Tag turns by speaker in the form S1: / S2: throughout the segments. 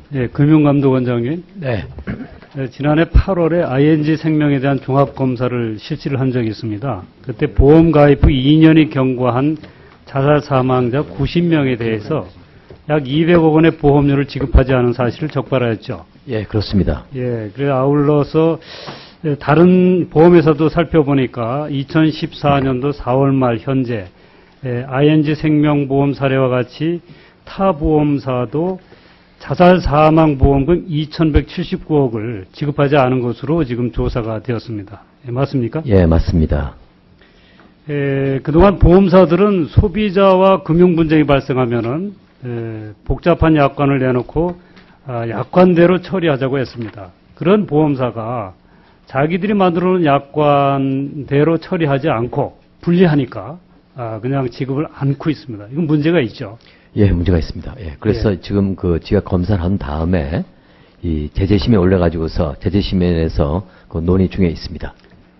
S1: 네, 금융감독원장님.
S2: 네.
S1: 네, 지난해 8월에 ING 생명에 대한 종합검사를 실시를 한 적이 있습니다. 그때 보험 가입 후 2년이 경과한 자살 사망자 90명에 대해서 약 200억 원의 보험료를 지급하지 않은 사실을 적발하였죠.
S2: 예, 그렇습니다.
S1: 예, 그래 아울러서 다른 보험회사도 살펴보니까 2014년도 4월 말 현재 ING 생명보험 사례와 같이 타 보험사도 자살 사망 보험금 2,179억을 지급하지 않은 것으로 지금 조사가 되었습니다. 예, 맞습니까?
S2: 예, 맞습니다.
S1: 그동안 보험사들은 소비자와 금융 분쟁이 발생하면은 복잡한 약관을 내놓고 약관대로 처리하자고 했습니다. 그런 보험사가 자기들이 만들어 놓은 약관대로 처리하지 않고 불리하니까 그냥 지급을 않고 있습니다. 이건 문제가 있죠.
S2: 예, 문제가 있습니다. 예, 그래서 지금 지가 검사를 한 다음에 이 제재심에 올려가지고서 제재심에서 그 논의 중에 있습니다.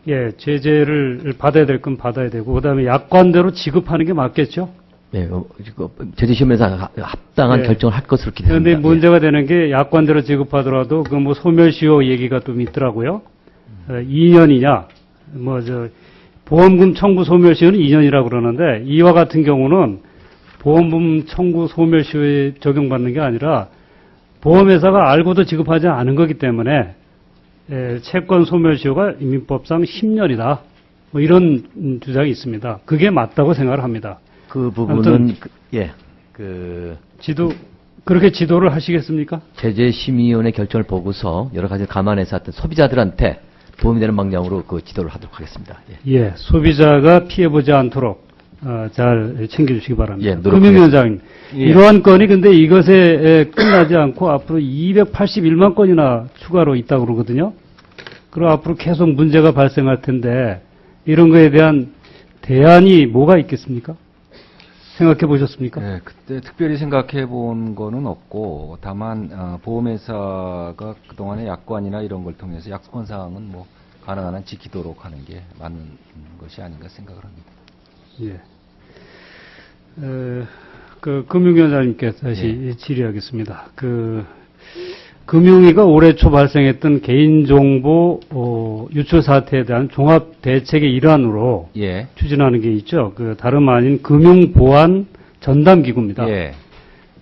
S1: 예, 제재를 받아야 될 건 받아야 되고 그다음에 약관대로 지급하는 게 맞겠죠.
S2: 예, 제재심에서 합당한 결정을 할 것으로 기대합니다.
S1: 그런데 문제가 되는 게 약관대로 지급하더라도 그 뭐 소멸시효 얘기가 좀 있더라고요. 2년이냐, 보험금 청구 소멸시효는 2년이라고 그러는데 이와 같은 경우는 보험금 청구 소멸시효에 적용받는 게 아니라 보험회사가 알고도 지급하지 않은 거기 때문에 채권 소멸시효가 임민법상 10년이다. 뭐 이런 주장이 있습니다. 그게 맞다고 생각을 합니다.
S2: 그 부분은
S1: 그렇게 지도를 하시겠습니까?
S2: 제재심의위원회 결정을 보고서 여러 가지 감안해서 하여튼 소비자들한테 도움이 되는 방향으로 그 지도를 하도록 하겠습니다.
S1: 예, 소비자가 피해보지 않도록 잘 챙겨주시기 바랍니다.
S2: 예,
S1: 금융위원장님, 이러한 건이 근데 이것에 끝나지 않고 앞으로 281만 건이나 추가로 있다고 그러거든요. 그리고 앞으로 계속 문제가 발생할 텐데 이런 거에 대한 대안이 뭐가 있겠습니까? 생각해 보셨습니까?
S3: 네, 그때 특별히 생각해 본 거는 없고 다만 보험회사가 그동안의 약관이나 이런 걸 통해서 약관 사항은 뭐 가능한 한 지키도록 하는 게 맞는 것이 아닌가 생각을 합니다.
S1: 예. 금융위원장님께 다시 질의하겠습니다. 금융위가 올해 초 발생했던 개인정보 유출 사태에 대한 종합 대책의 일환으로 추진하는 게 있죠. 다름 아닌 금융보안 전담기구입니다.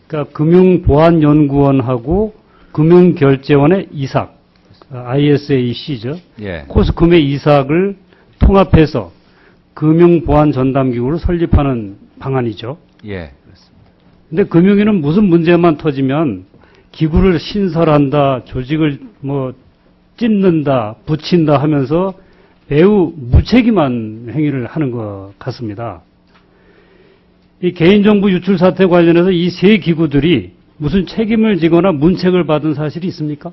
S1: 그러니까 금융보안연구원하고 금융결제원의 이삭, ISAC죠. 코스컴의 이삭을 통합해서 금융보안 전담기구를 설립하는 방안이죠.
S3: 예, 그렇습니다.
S1: 근데 금융위는 무슨 문제만 터지면 기구를 신설한다, 조직을 찢는다, 붙인다 하면서 매우 무책임한 행위를 하는 것 같습니다. 이 개인정보 유출 사태 관련해서 이 세 기구들이 무슨 책임을 지거나 문책을 받은 사실이 있습니까?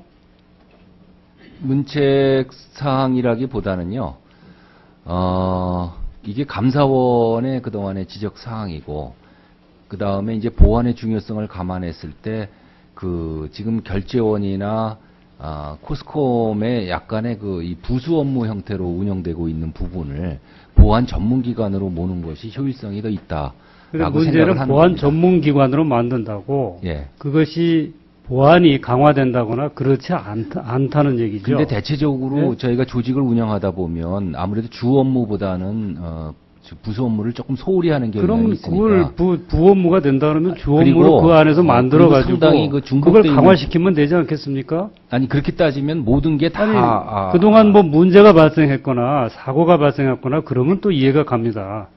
S3: 문책 사항이라기보다는요, 이게 감사원의 그동안의 지적 사항이고, 그 다음에 이제 보안의 중요성을 감안했을 때, 지금 결제원이나, 코스콤의 약간의 이 부수 업무 형태로 운영되고 있는 부분을 보안 전문기관으로 모는 것이 효율성이 더 있다. 라고
S1: 문제는
S3: 생각을
S1: 보안
S3: 겁니다.
S1: 전문기관으로 만든다고, 그것이 보안이 강화된다거나 그렇지 않다는 얘기죠.
S3: 근데 대체적으로 저희가 조직을 운영하다 보면 아무래도 주 업무보다는 부수 업무를 조금 소홀히 하는 경향이 있으니까.
S1: 그러면 그걸 부 업무가 된다 그러면 주 업무를 그 안에서 만들어가지고 그걸 강화시키면 되지 않겠습니까?
S3: 아니 그렇게 따지면 모든 게 다
S1: 그동안 문제가 발생했거나 사고가 발생했거나 그러면 또 이해가 갑니다.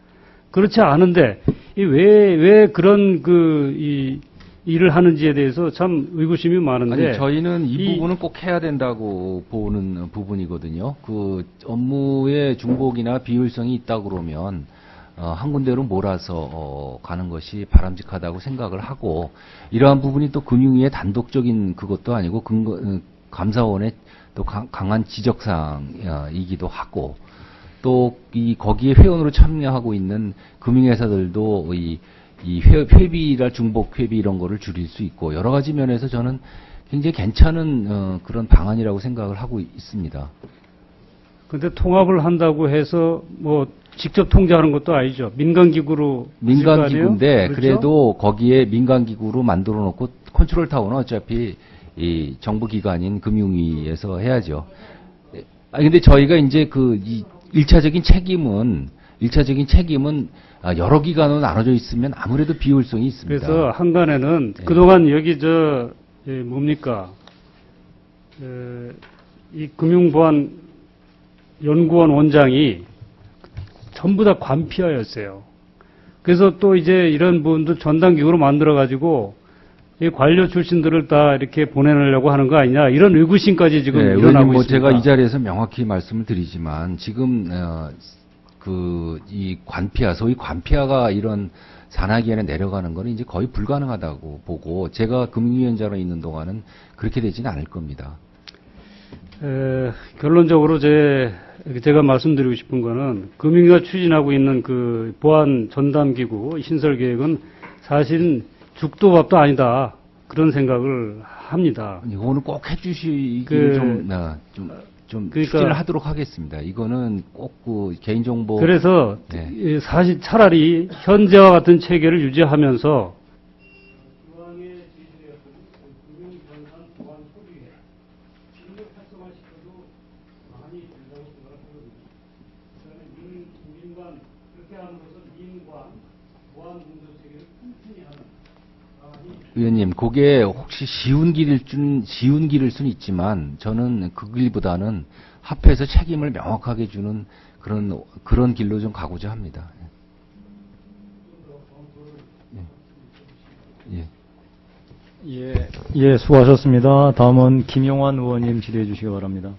S1: 그렇지 않은데 왜 그런 일을 하는지에 대해서 참 의구심이 많은데.
S3: 아니, 저희는 이 부분은 꼭 해야 된다고 보는 부분이거든요. 업무의 중복이나 비효율성이 있다 그러면 한 군데로 몰아서 가는 것이 바람직하다고 생각을 하고, 이러한 부분이 또 금융위의 단독적인 그것도 아니고 감사원의 또 강한 지적사항이기도 하고, 또 거기에 회원으로 참여하고 있는 금융회사들도 이 회비나 중복 회비 이런 거를 줄일 수 있고, 여러 가지 면에서 저는 굉장히 괜찮은 그런 방안이라고 생각을 하고 있습니다.
S1: 근데 통합을 한다고 해서 직접 통제하는 것도 아니죠. 민간기구로.
S3: 민간기구인데
S1: 그렇죠?
S3: 그래도 거기에 민간기구로 만들어 놓고 컨트롤 타워는 어차피 이 정부기관인 금융위에서 해야죠. 근데 저희가 이제 이 1차적인 책임은 여러 기관으로 나눠져 있으면 아무래도 비효율성이 있습니다.
S1: 그래서 한간에는
S3: 네.
S1: 그동안 여기 뭡니까? 이 금융보안 연구원 원장이 전부 다 관피하였어요. 그래서 또 이제 이런 부분도 전담기구로 만들어가지고 이 관료 출신들을 다 이렇게 보내려고 하는 거 아니냐 이런 의구심까지 지금
S3: 네,
S1: 일어나고
S3: 뭐
S1: 있습니다.
S3: 제가 이 자리에서 명확히 말씀을 드리지만 지금 이 관피아 소위 관피아가 이런 산하기관에 내려가는 거는 이제 거의 불가능하다고 보고 제가 금융위원장으로 있는 동안은 그렇게 되지는 않을 겁니다.
S1: 결론적으로 제가 말씀드리고 싶은 거는 금융위가 추진하고 있는 그 보안 전담기구 신설 계획은 사실은 죽도 밥도 아니다 그런 생각을 합니다.
S3: 이거는 꼭 해주시기를 좀
S1: 그러니까
S3: 추진을 하도록 하겠습니다. 이거는 꼭 그 개인정보
S1: 그래서
S3: 네.
S1: 사실 차라리 현재와 같은 체계를 유지하면서
S3: 의원님, 그게 혹시 쉬운 길일 수는 있지만 저는 그 길보다는 합해서 책임을 명확하게 주는 그런 길로 좀 가고자 합니다. 예.
S4: 예, 수고하셨습니다. 다음은 김용환 의원님 질의해 주시기 바랍니다.